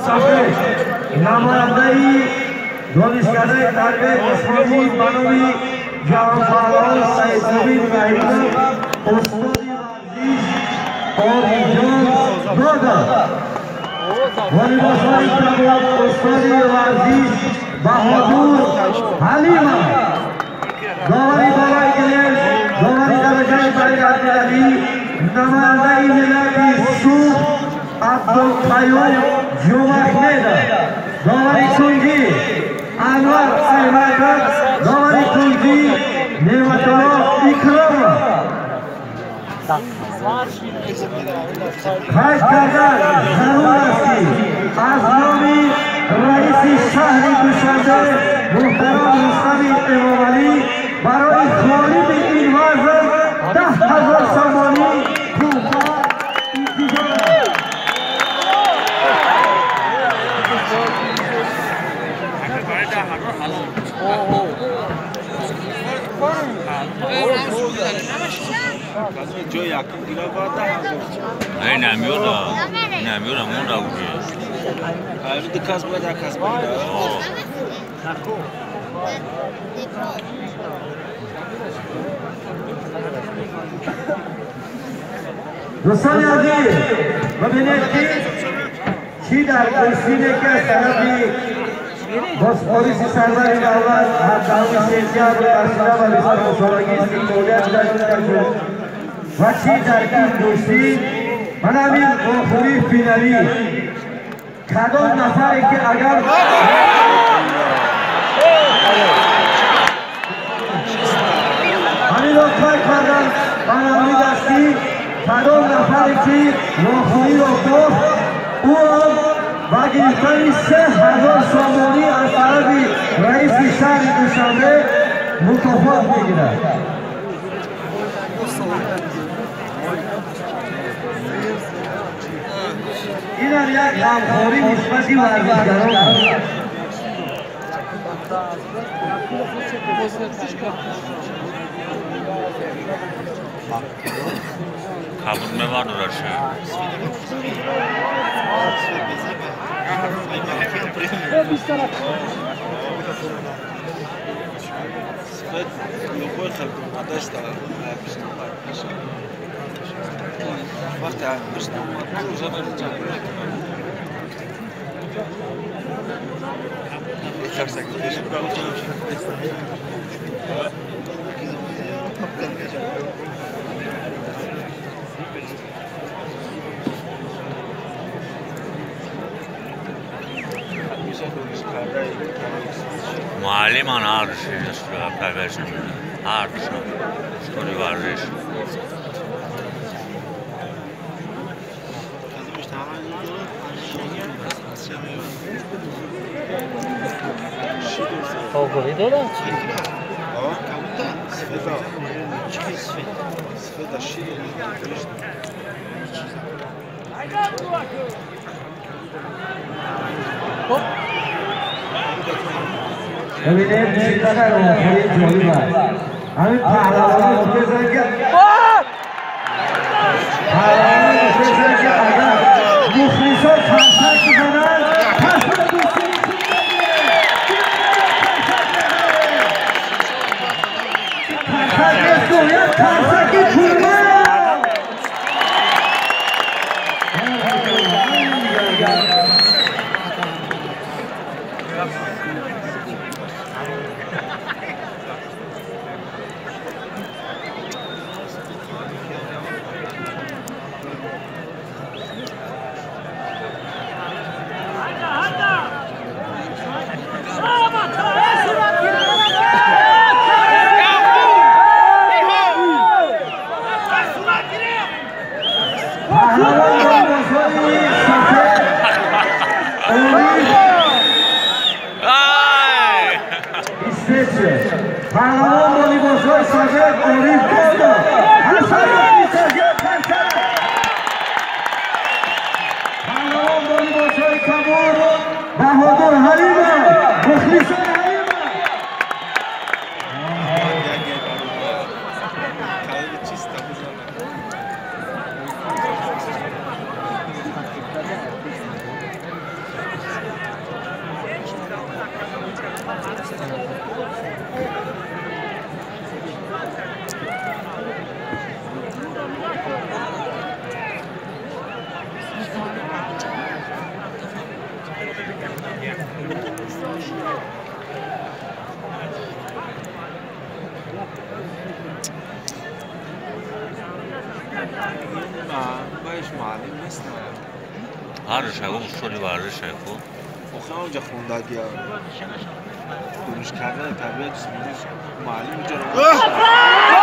صفحه نمایندهی دانشکده درب اسمانی بانوی جهانفعال سید زمین رحیمی استاد ورزش آریجان دادا والیبال تبلیغ استاد ورزش بهادور حلیما داوری بالای گل داوری درجه برای عبدالعلی نماینده ملت سوخ عبدالقیوم جمعه‌ندا داوری کنجی انور احمد داوری کنجی نعمت الله اکرام خواهش کردن ضرور است که از نام رئیس شهر دوشنبه محترم رستم امامعلی برای خالد این وزن 10,000 سامانی توفا نه نمیورم اون را بگیر کس باید کس باید دوستان عزیز ببینید که چی در کشتینه که از طرفی باز پولیس سرور دولت هفته‌ام سپتامبر برشیده و لیسان مسابقه مولیت داشته شد و چی در این کشتی من همین آخری فینالی کدام نفری که اگر همین لطفا کردن من همین دستی کدام نفری که آخری را گفت او با گرفتن 3,000 سامانی از طرف رئیس شهر دوشنبه مکافات میگیرد. این هم یک غمخواری مثبتی ورزشگران است. kabul me var uğraşıyor. معلمان عرشی است پرورشم عرش شکلی ورزش آگاهی دادن؟ سفیدا شیر ببینید چقدر آخری جالب است. همین پهلوانان مختصر که اگر مخلصان تمسک بزنن پس دوستی تمسک سویت تمسک پولمه باش معلم نیستم. هرش هاگو مشکلی ورزش هاگو. آخه اونجا خوندگی ها. دونش کردن طبیعت جسمانی معلم اینجا رو.